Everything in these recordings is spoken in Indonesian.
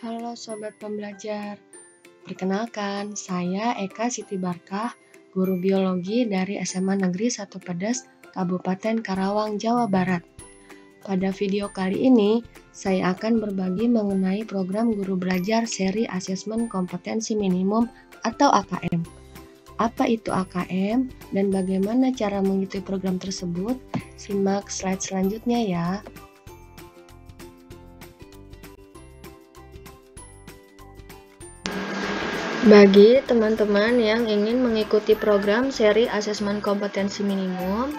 Halo Sobat Pembelajar, perkenalkan saya Eka Siti Barkah, guru biologi dari SMA Negeri 1 Pedes, Kabupaten Karawang, Jawa Barat. Pada video kali ini, saya akan berbagi mengenai program guru belajar seri asesmen kompetensi minimum atau AKM. Apa itu AKM dan bagaimana cara mengikuti program tersebut? Simak slide selanjutnya ya. Bagi teman-teman yang ingin mengikuti program seri asesmen kompetensi minimum,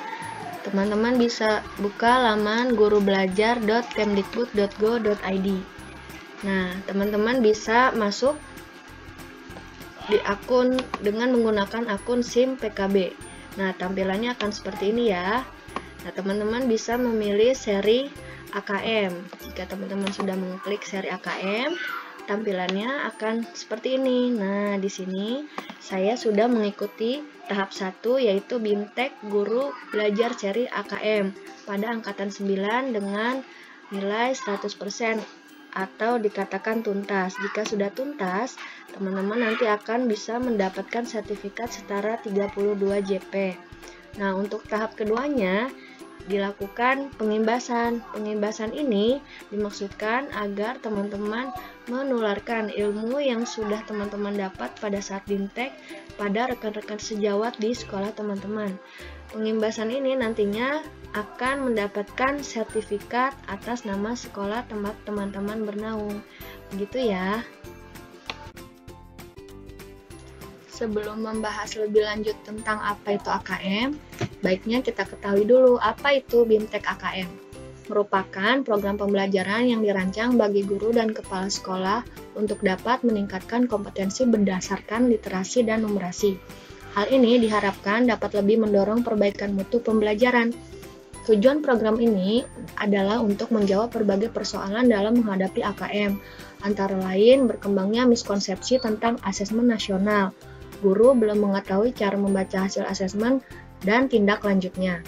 teman-teman bisa buka laman gurubelajar.kemdikbud.go.id. Nah, teman-teman bisa masuk di akun dengan menggunakan akun SIM PKB. Nah, tampilannya akan seperti ini ya. Nah, teman-teman bisa memilih seri AKM. Jika teman-teman sudah mengklik seri AKM, tampilannya akan seperti ini. Nah, di sini saya sudah mengikuti tahap 1 yaitu BIMTEK Guru Belajar Seri AKM pada angkatan 9 dengan nilai 100% atau dikatakan tuntas. Jika sudah tuntas, teman-teman nanti akan bisa mendapatkan sertifikat setara 32 JP. Nah, untuk tahap keduanya dilakukan pengimbasan. Pengimbasan ini dimaksudkan agar teman-teman menularkan ilmu yang sudah teman-teman dapat pada saat BIMTEK pada rekan-rekan sejawat di sekolah teman-teman. Pengimbasan ini nantinya akan mendapatkan sertifikat atas nama sekolah tempat teman-teman bernaung. Begitu ya. Sebelum membahas lebih lanjut tentang apa itu AKM, baiknya kita ketahui dulu apa itu BIMTEK AKM. Merupakan program pembelajaran yang dirancang bagi guru dan kepala sekolah untuk dapat meningkatkan kompetensi berdasarkan literasi dan numerasi. Hal ini diharapkan dapat lebih mendorong perbaikan mutu pembelajaran. Tujuan program ini adalah untuk menjawab berbagai persoalan dalam menghadapi AKM, antara lain berkembangnya miskonsepsi tentang asesmen nasional. Guru belum mengetahui cara membaca hasil asesmen dan tindak lanjutnya.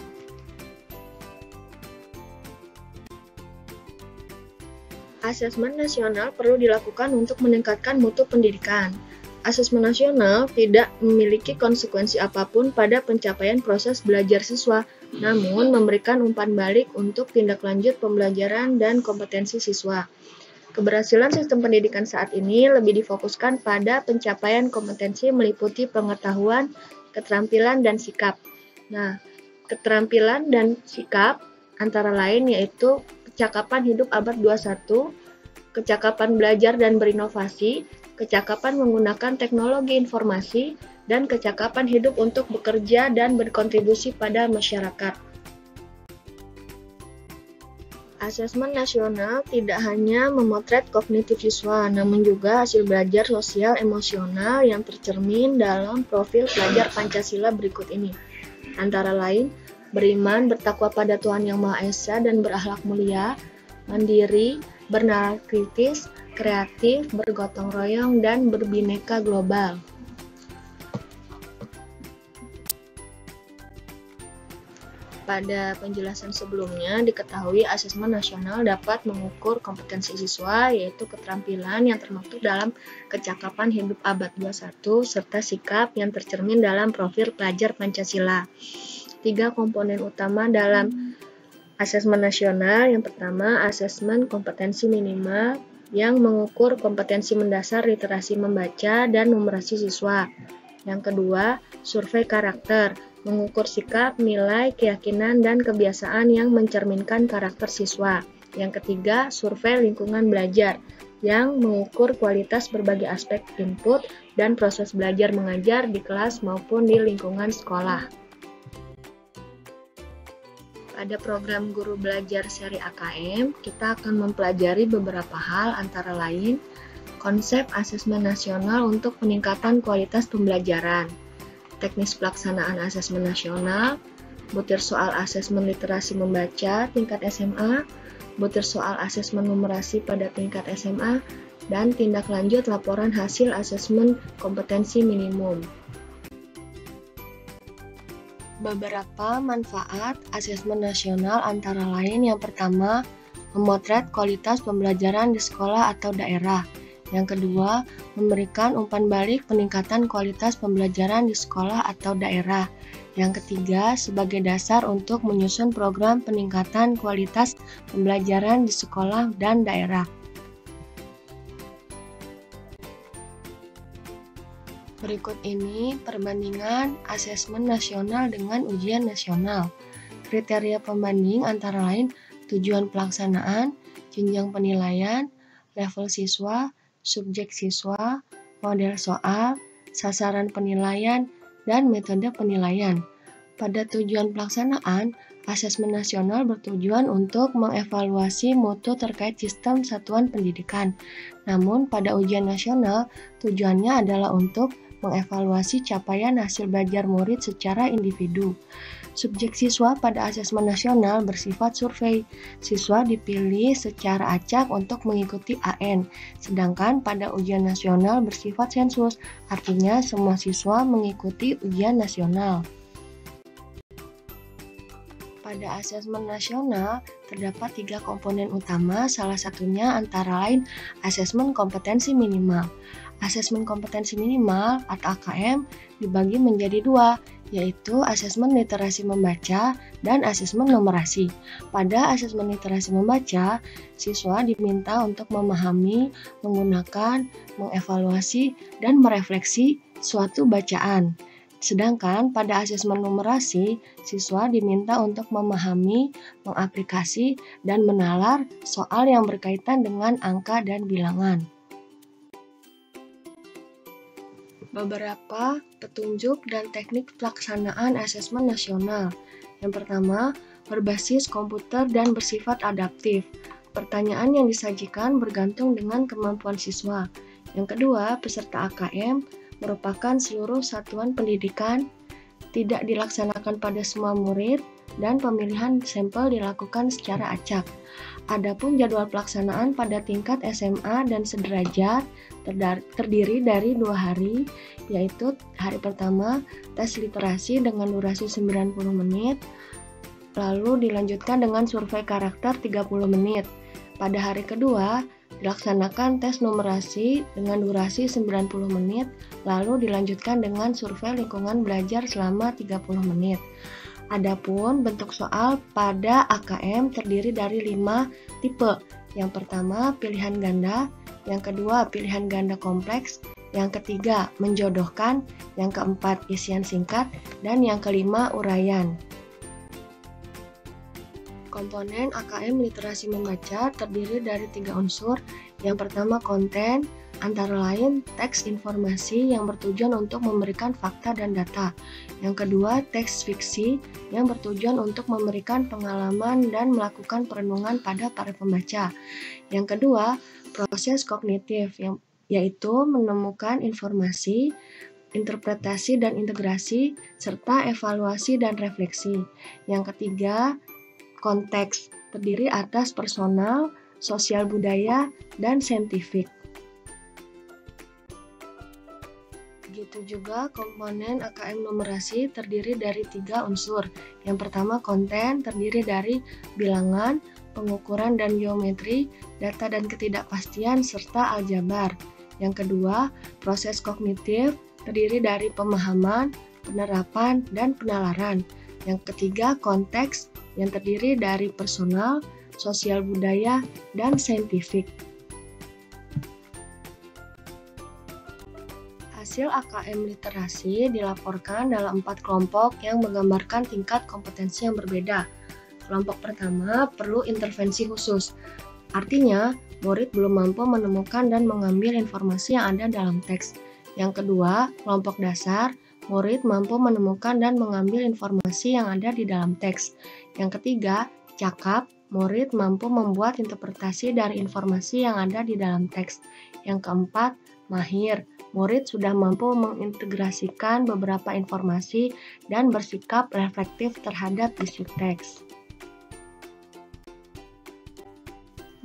Asesmen nasional perlu dilakukan untuk meningkatkan mutu pendidikan. Asesmen nasional tidak memiliki konsekuensi apapun pada pencapaian proses belajar siswa, namun memberikan umpan balik untuk tindak lanjut pembelajaran dan kompetensi siswa. Keberhasilan sistem pendidikan saat ini lebih difokuskan pada pencapaian kompetensi meliputi pengetahuan, keterampilan, dan sikap. Nah, keterampilan dan sikap antara lain yaitu kecakapan hidup abad 21, kecakapan belajar dan berinovasi, kecakapan menggunakan teknologi informasi, dan kecakapan hidup untuk bekerja dan berkontribusi pada masyarakat. Asesmen nasional tidak hanya memotret kognitif siswa, namun juga hasil belajar sosial emosional yang tercermin dalam profil pelajar Pancasila berikut ini. Antara lain, beriman, bertakwa pada Tuhan Yang Maha Esa dan berakhlak mulia, mandiri, bernalar kritis, kreatif, bergotong royong, dan berbineka global. Pada penjelasan sebelumnya, diketahui asesmen nasional dapat mengukur kompetensi siswa, yaitu keterampilan yang termaktub dalam kecakapan hidup abad 21, serta sikap yang tercermin dalam profil pelajar Pancasila. 3 komponen utama dalam asesmen nasional. Yang pertama, asesmen kompetensi minimal yang mengukur kompetensi mendasar literasi membaca dan numerasi siswa. Yang kedua, survei karakter, mengukur sikap, nilai, keyakinan, dan kebiasaan yang mencerminkan karakter siswa. Yang ketiga, survei lingkungan belajar, yang mengukur kualitas berbagai aspek input dan proses belajar mengajar di kelas maupun di lingkungan sekolah. Pada program guru belajar seri AKM, kita akan mempelajari beberapa hal antara lain konsep asesmen nasional untuk peningkatan kualitas pembelajaran, teknis pelaksanaan asesmen nasional, butir soal asesmen literasi membaca tingkat SMA, butir soal asesmen numerasi pada tingkat SMA, dan tindak lanjut laporan hasil asesmen kompetensi minimum. Beberapa manfaat asesmen nasional antara lain yang pertama, memotret kualitas pembelajaran di sekolah atau daerah. Yang kedua, memberikan umpan balik peningkatan kualitas pembelajaran di sekolah atau daerah. Yang ketiga, sebagai dasar untuk menyusun program peningkatan kualitas pembelajaran di sekolah dan daerah. Berikut ini perbandingan asesmen nasional dengan ujian nasional. Kriteria pembanding antara lain tujuan pelaksanaan, jenjang penilaian, level siswa, subjek siswa, model soal, sasaran penilaian, dan metode penilaian. Pada tujuan pelaksanaan, asesmen nasional bertujuan untuk mengevaluasi mutu terkait sistem satuan pendidikan. Namun, pada ujian nasional, tujuannya adalah untuk mengevaluasi capaian hasil belajar murid secara individu. Subjek siswa pada asesmen nasional bersifat survei. Siswa dipilih secara acak untuk mengikuti AN, sedangkan pada ujian nasional bersifat sensus, artinya semua siswa mengikuti ujian nasional. Pada asesmen nasional, terdapat 3 komponen utama, salah satunya antara lain asesmen kompetensi minimal. Asesmen kompetensi minimal atau AKM dibagi menjadi 2, yaitu asesmen literasi membaca dan asesmen numerasi. Pada asesmen literasi membaca, siswa diminta untuk memahami, menggunakan, mengevaluasi, dan merefleksi suatu bacaan. Sedangkan pada asesmen numerasi, siswa diminta untuk memahami, mengaplikasi, dan menalar soal yang berkaitan dengan angka dan bilangan. Beberapa petunjuk dan teknik pelaksanaan asesmen nasional. Yang pertama, berbasis komputer dan bersifat adaptif. Pertanyaan yang disajikan bergantung dengan kemampuan siswa. Yang kedua, peserta AKM merupakan seluruh satuan pendidikan, tidak dilaksanakan pada semua murid, dan pemilihan sampel dilakukan secara acak. Adapun jadwal pelaksanaan pada tingkat SMA dan sederajat terdiri dari 2 hari, yaitu hari pertama tes literasi dengan durasi 90 menit, lalu dilanjutkan dengan survei karakter 30 menit. Pada hari kedua, dilaksanakan tes numerasi dengan durasi 90 menit, lalu dilanjutkan dengan survei lingkungan belajar selama 30 menit. Adapun bentuk soal pada AKM terdiri dari 5 tipe. Yang pertama, pilihan ganda. Yang kedua, pilihan ganda kompleks. Yang ketiga, menjodohkan. Yang keempat, isian singkat. Dan yang kelima, uraian. Komponen AKM literasi membaca terdiri dari 3 unsur. Yang pertama, konten, antara lain teks informasi yang bertujuan untuk memberikan fakta dan data. Yang kedua, teks fiksi yang bertujuan untuk memberikan pengalaman dan melakukan perenungan pada para pembaca. Yang kedua, proses kognitif yaitu menemukan informasi, interpretasi dan integrasi, serta evaluasi dan refleksi. Yang ketiga, konteks terdiri atas personal, sosial budaya, dan saintifik. Begitu juga komponen AKM numerasi terdiri dari 3 unsur. Yang pertama, konten terdiri dari bilangan, pengukuran dan geometri, data dan ketidakpastian, serta aljabar. Yang kedua, proses kognitif terdiri dari pemahaman, penerapan, dan penalaran. Yang ketiga, konteks yang terdiri dari personal, sosial budaya, dan saintifik. Hasil AKM literasi dilaporkan dalam 4 kelompok yang menggambarkan tingkat kompetensi yang berbeda. Kelompok pertama perlu intervensi khusus, artinya murid belum mampu menemukan dan mengambil informasi yang ada dalam teks. Yang kedua, kelompok dasar, murid mampu menemukan dan mengambil informasi yang ada di dalam teks. Yang ketiga, cakap, murid mampu membuat interpretasi dari informasi yang ada di dalam teks. Yang keempat, mahir, murid sudah mampu mengintegrasikan beberapa informasi dan bersikap reflektif terhadap isi teks.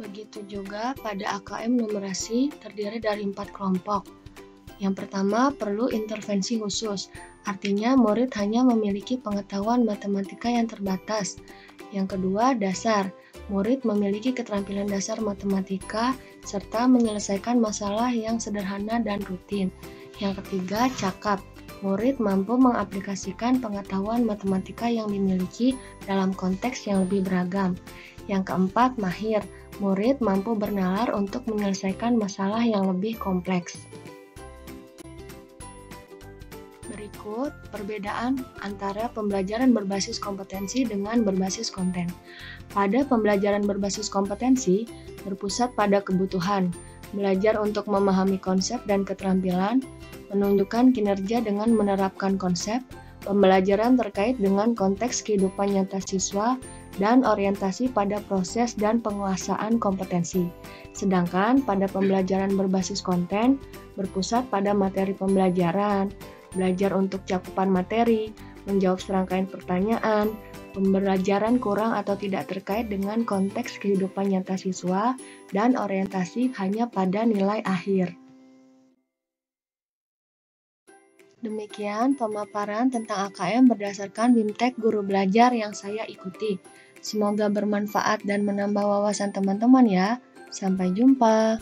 Begitu juga pada AKM numerasi terdiri dari 4 kelompok. Yang pertama, perlu intervensi khusus, artinya murid hanya memiliki pengetahuan matematika yang terbatas. Yang kedua, dasar, murid memiliki keterampilan dasar matematika serta menyelesaikan masalah yang sederhana dan rutin. Yang ketiga, cakap. Murid mampu mengaplikasikan pengetahuan matematika yang dimiliki dalam konteks yang lebih beragam. Yang keempat, mahir. Murid mampu bernalar untuk menyelesaikan masalah yang lebih kompleks. Berikut perbedaan antara pembelajaran berbasis kompetensi dengan berbasis konten. Pada pembelajaran berbasis kompetensi, berpusat pada kebutuhan, belajar untuk memahami konsep dan keterampilan, menunjukkan kinerja dengan menerapkan konsep, pembelajaran terkait dengan konteks kehidupan nyata siswa, dan orientasi pada proses dan penguasaan kompetensi. Sedangkan pada pembelajaran berbasis konten, berpusat pada materi pembelajaran, belajar untuk cakupan materi, menjawab serangkaian pertanyaan, pembelajaran kurang atau tidak terkait dengan konteks kehidupan nyata siswa, dan orientasi hanya pada nilai akhir. Demikian pemaparan tentang AKM berdasarkan BIMTEK Guru Belajar yang saya ikuti. Semoga bermanfaat dan menambah wawasan teman-teman ya. Sampai jumpa.